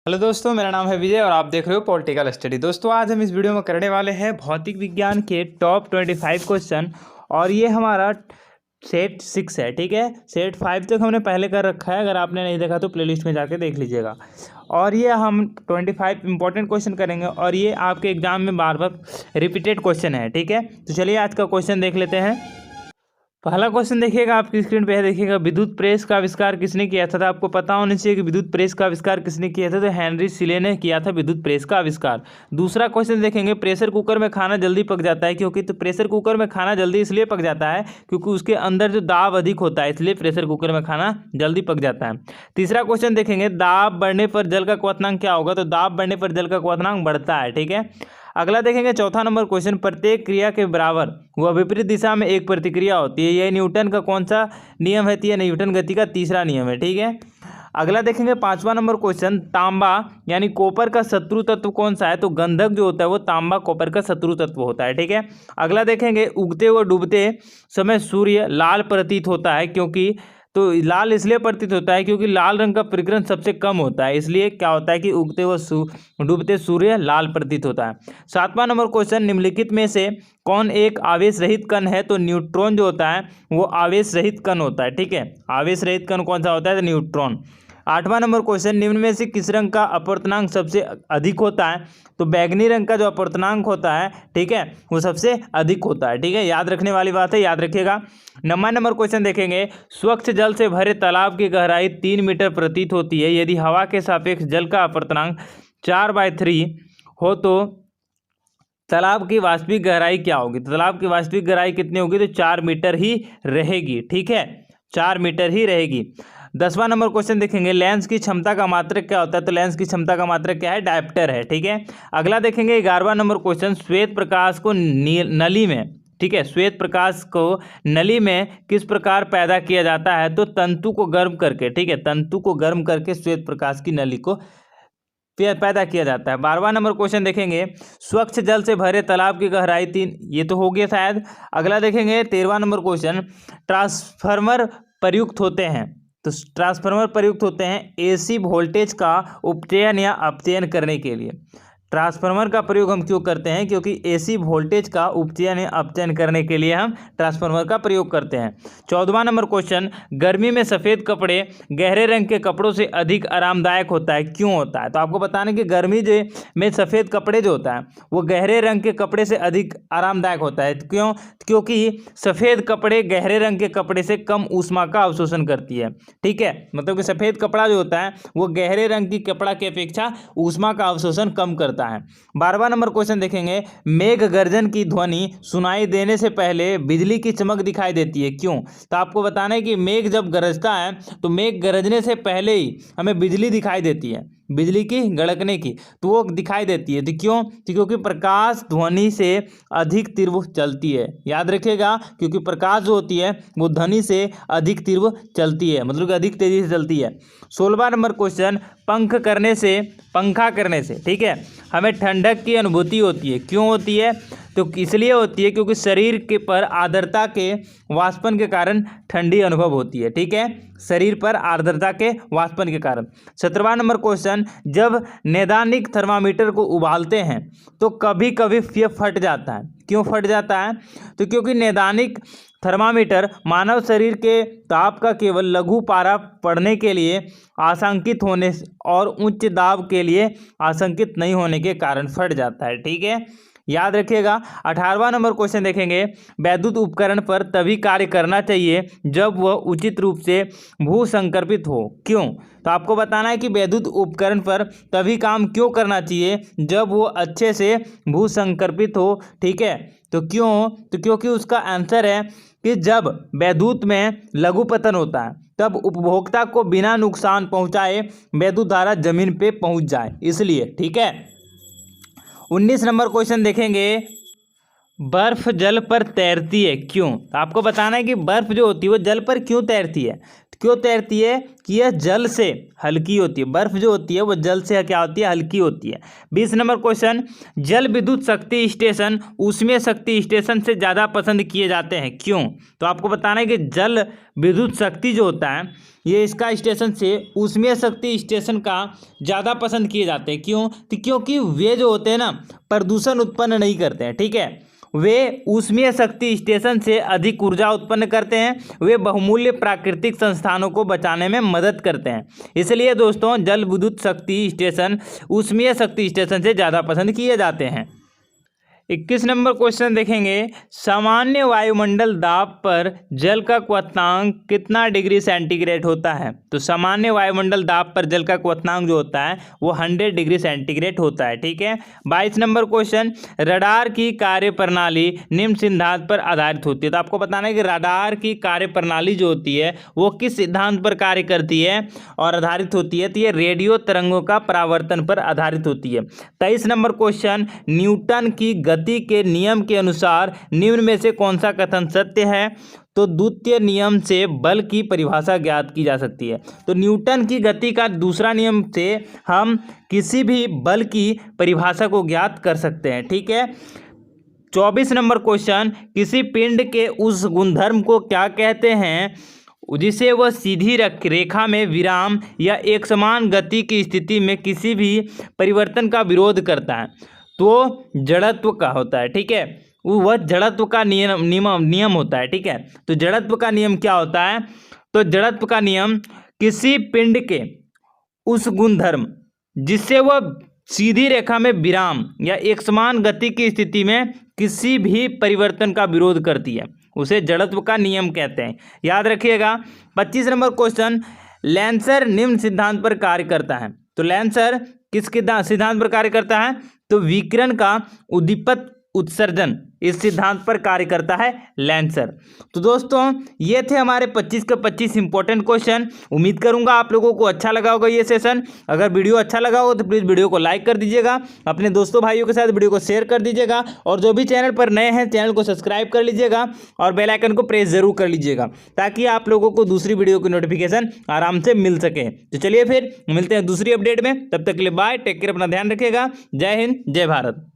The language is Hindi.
हेलो दोस्तों, मेरा नाम है विजय और आप देख रहे हो पॉलिटिकल स्टडी। दोस्तों, आज हम इस वीडियो में करने वाले हैं भौतिक विज्ञान के टॉप 25 क्वेश्चन। और ये हमारा सेट 6 है, ठीक है। सेट 5 तक हमने पहले कर रखा है, अगर आपने नहीं देखा तो प्लेलिस्ट में जाके देख लीजिएगा। और ये हम 25 इंपॉर्टेंट क्वेश्चन करेंगे और ये आपके एग्जाम में बार बार रिपीटेड क्वेश्चन है, ठीक है। तो चलिए आज का क्वेश्चन देख लेते हैं। पहला क्वेश्चन देखिएगा, आपकी स्क्रीन पे है, देखिएगा। विद्युत प्रेस का आविष्कार किसने किया था? तो आपको पता होना चाहिए कि विद्युत प्रेस का आविष्कार किसने किया था। तो हेनरी सीले ने किया था विद्युत प्रेस का आविष्कार। दूसरा क्वेश्चन देखेंगे, प्रेशर कुकर में खाना जल्दी पक जाता है क्योंकि? तो प्रेशर कुकर में खाना जल्दी इसलिए पक जाता है क्योंकि उसके अंदर जो दाब अधिक होता है, इसलिए प्रेशर कुकर में खाना जल्दी पक जाता है। तीसरा क्वेश्चन देखेंगे, दाब बढ़ने पर जल का क्वथनांक क्या होगा? तो दाब बढ़ने पर जल का क्वथनांक बढ़ता है, ठीक है। अगला देखेंगे, चौथा नंबर क्वेश्चन, प्रत्येक क्रिया के बराबर व विपरीत दिशा में एक प्रतिक्रिया होती है, यह न्यूटन का कौन सा नियम है? तो यह न्यूटन गति का तीसरा नियम है, ठीक है। अगला देखेंगे, पांचवा नंबर क्वेश्चन, तांबा यानी कॉपर का शत्रु तत्व कौन सा है? तो गंधक जो होता है वो तांबा कॉपर का शत्रु तत्व होता है, ठीक है। अगला देखेंगे, उगते व डूबते समय सूर्य लाल प्रतीत होता है क्योंकि? तो लाल इसलिए प्रतीत होता है क्योंकि लाल रंग का प्रकीर्णन सबसे कम होता है, इसलिए क्या होता है कि उगते व डूबते सूर्य लाल प्रतीत होता है। सातवां नंबर क्वेश्चन, निम्नलिखित में से कौन एक आवेश रहित कण है? तो न्यूट्रॉन जो होता है वो आवेश रहित कण होता है, ठीक है। आवेश रहित कण कौन सा होता है? तो न्यूट्रॉन। आठवां नंबर क्वेश्चन, निम्न में से किस रंग का अपवर्तनांक सबसे अधिक होता है? तो बैगनी रंग का जो अपवर्तनांक होता है, ठीक है, वो सबसे अधिक होता है, ठीक है। याद रखने वाली बात है, याद रखिएगा। 9वां नंबर क्वेश्चन देखेंगे, स्वच्छ जल से भरे तालाब की गहराई 3 मीटर प्रतीत होती है, यदि हवा के सापेक्ष जल का अपवर्तनांक 4/3 हो तो तालाब की वास्तविक गहराई क्या होगी? तो तालाब की वास्तविक गहराई कितनी होगी? तो 4 मीटर ही रहेगी, ठीक है, 4 मीटर ही रहेगी। 10वां नंबर क्वेश्चन देखेंगे, लेंस की क्षमता का मात्रक क्या होता है? तो लेंस की क्षमता का मात्रक क्या है? डायप्टर है, ठीक है। अगला देखेंगे 11वां नंबर क्वेश्चन, श्वेत प्रकाश को नली में, ठीक है, श्वेत प्रकाश को नली में किस प्रकार पैदा किया जाता है? तो तंतु को गर्म करके, ठीक है, तंतु को गर्म करके श्वेत प्रकाश की नली को पैदा किया जाता है। 12वां नंबर क्वेश्चन देखेंगे, स्वच्छ जल से भरे तालाब की गहराई 3, ये तो हो गया शायद। अगला देखेंगे 13वां नंबर क्वेश्चन, ट्रांसफार्मर प्रयुक्त होते हैं, तो ट्रांसफार्मर प्रयुक्त होते हैं एसी वोल्टेज का उपचयन या अपचयन करने के लिए। ट्रांसफार्मर का प्रयोग हम क्यों करते हैं? क्योंकि एसी वोल्टेज का उपचयन या अपचयन करने के लिए हम ट्रांसफार्मर का प्रयोग करते हैं। 14वां नंबर क्वेश्चन, गर्मी में सफ़ेद कपड़े गहरे रंग के कपड़ों से अधिक आरामदायक होता है, क्यों होता है? तो आपको बताना कि गर्मी में सफ़ेद कपड़े जो होता है वो गहरे रंग के कपड़े से अधिक आरामदायक होता है, क्यों? क्योंकि सफ़ेद कपड़े गहरे रंग के कपड़े से कम ऊष्मा का अवशोषण करती है, ठीक है। मतलब कि सफ़ेद कपड़ा जो होता है वो गहरे रंग की कपड़ा की अपेक्षा ऊष्मा का अवशोषण कम करता है। 12वां नंबर क्वेश्चन देखेंगे, मेघ गर्जन की ध्वनि सुनाई देने से पहले बिजली की चमक दिखाई देती है, क्यों? तो आपको बताना है कि मेघ जब गरजता है तो मेघ गरजने से पहले ही हमें बिजली दिखाई देती है, बिजली की गड़कने की, तो वो दिखाई देती है। तो क्यों? तो क्योंकि प्रकाश ध्वनि से अधिक तीव्र चलती है, याद रखिएगा, क्योंकि प्रकाश जो होती है वो ध्वनि से अधिक तीव्र चलती है, मतलब कि अधिक तेजी से चलती है। 16वां नंबर क्वेश्चन, पंखा करने से, ठीक है, हमें ठंडक की अनुभूति होती है, क्यों होती है? तो इसलिए होती है क्योंकि शरीर के पर आर्द्रता के वाष्पन के कारण ठंडी अनुभव होती है, ठीक है, शरीर पर आर्द्रता के वाष्पन के कारण। 17वां नंबर क्वेश्चन, जब नैदानिक थर्मामीटर को उबालते हैं तो कभी कभी ये फट जाता है, क्यों फट जाता है? तो क्योंकि नैदानिक थर्मामीटर मानव शरीर के ताप का केवल लघु पारा पढ़ने के लिए आशंकित होने और उच्च दाब के लिए आशंकित नहीं होने के कारण फट जाता है, ठीक है, याद रखिएगा। 18वां नंबर क्वेश्चन देखेंगे, वैद्युत उपकरण पर तभी कार्य करना चाहिए जब वह उचित रूप से भू संकर्पित हो, क्यों? तो आपको बताना है कि वैद्युत उपकरण पर तभी काम क्यों करना चाहिए जब वो अच्छे से भू संकर्पित हो, ठीक है। तो क्यों? तो क्योंकि उसका आंसर है कि जब वैद्युत में लघु पतन होता है तब उपभोक्ता को बिना नुकसान पहुंचाए वैद्युत धारा जमीन पे पहुंच जाए, इसलिए, ठीक है। 19 नंबर क्वेश्चन देखेंगे, बर्फ जल पर तैरती है, क्यों? तो आपको बताना है कि बर्फ जो होती है वो जल पर क्यों तैरती है? क्यों तैरती है? कि यह जल से हल्की होती है, बर्फ जो होती है वो जल से क्या होती है? हल्की होती है। 20 नंबर क्वेश्चन, जल विद्युत शक्ति स्टेशन ऊष्मीय शक्ति स्टेशन से ज़्यादा पसंद किए जाते हैं, क्यों? तो आपको बताना है कि जल विद्युत शक्ति जो होता है ये इसका स्टेशन से ऊष्मीय शक्ति स्टेशन का ज़्यादा पसंद किए जाते हैं। क्यों? तो क्योंकि वे जो होते हैं ना प्रदूषण उत्पन्न नहीं करते हैं, ठीक है। वे ऊष्मीय शक्ति स्टेशन से अधिक ऊर्जा उत्पन्न करते हैं। वे बहुमूल्य प्राकृतिक संसाधनों को बचाने में मदद करते हैं। इसलिए दोस्तों जल विद्युत शक्ति स्टेशन ऊष्मीय शक्ति स्टेशन से ज़्यादा पसंद किए जाते हैं। 21 नंबर क्वेश्चन देखेंगे, सामान्य वायुमंडल दाब पर जल का क्वथनांक कितना डिग्री सेंटीग्रेड होता है? तो सामान्य वायुमंडल दाब पर जल का क्वथनांक जो होता है वो 100 डिग्री सेंटीग्रेड होता है, ठीक है। 22 नंबर क्वेश्चन, रडार की कार्य प्रणाली निम्न सिद्धांत पर आधारित होती है। तो आपको बताना है कि रडार की कार्य प्रणाली जो होती है वो किस सिद्धांत पर कार्य करती है और आधारित होती है? तो ये रेडियो तरंगों का परावर्तन पर आधारित होती है। 23 नंबर क्वेश्चन, न्यूटन की गति के नियम के अनुसार निम्न में से कौन सा कथन सत्य है? तो द्वितीय नियम से बल की परिभाषा ज्ञात की जा सकती है। तो न्यूटन की गति का दूसरा नियम से हम किसी भी बल की परिभाषा को ज्ञात कर सकते हैं, ठीक है। 24 नंबर क्वेश्चन, किसी पिंड के उस गुणधर्म को क्या कहते हैं जिसे वह सीधी रेखा में विराम या एक समान गति की स्थिति में किसी भी परिवर्तन का विरोध करता है? तो जड़त्व का होता है, ठीक है। वह जड़त्व का नियम होता है, ठीक है। तो जड़त्व का नियम क्या होता है? तो जड़त्व का नियम किसी पिंड के उस गुणधर्म जिससे वह सीधी रेखा में विराम या एक समान गति की स्थिति में किसी भी परिवर्तन का विरोध करती है उसे जड़त्व का नियम कहते हैं, याद रखिएगा। 25 नंबर क्वेश्चन, लेंसर निम्न सिद्धांत पर कार्य करता है। तो लेंसर किस सिद्धांत पर कार्य करता है? तो विकिरण का उद्दीपित उत्सर्जन इस सिद्धांत पर कार्य करता है लेंसर। तो दोस्तों ये थे हमारे 25 के 25 इंपॉर्टेंट क्वेश्चन। उम्मीद करूंगा आप लोगों को अच्छा लगा होगा ये सेशन। अगर वीडियो अच्छा लगा हो तो प्लीज़ वीडियो को लाइक कर दीजिएगा, अपने दोस्तों भाइयों के साथ वीडियो को शेयर कर दीजिएगा, और जो भी चैनल पर नए हैं चैनल को सब्सक्राइब कर लीजिएगा और बेल आइकन को प्रेस जरूर कर लीजिएगा ताकि आप लोगों को दूसरी वीडियो की नोटिफिकेशन आराम से मिल सके। तो चलिए फिर मिलते हैं दूसरी अपडेट में, तब तक के लिए बाय, टेक केयर, अपना ध्यान रखिएगा। जय हिंद, जय भारत।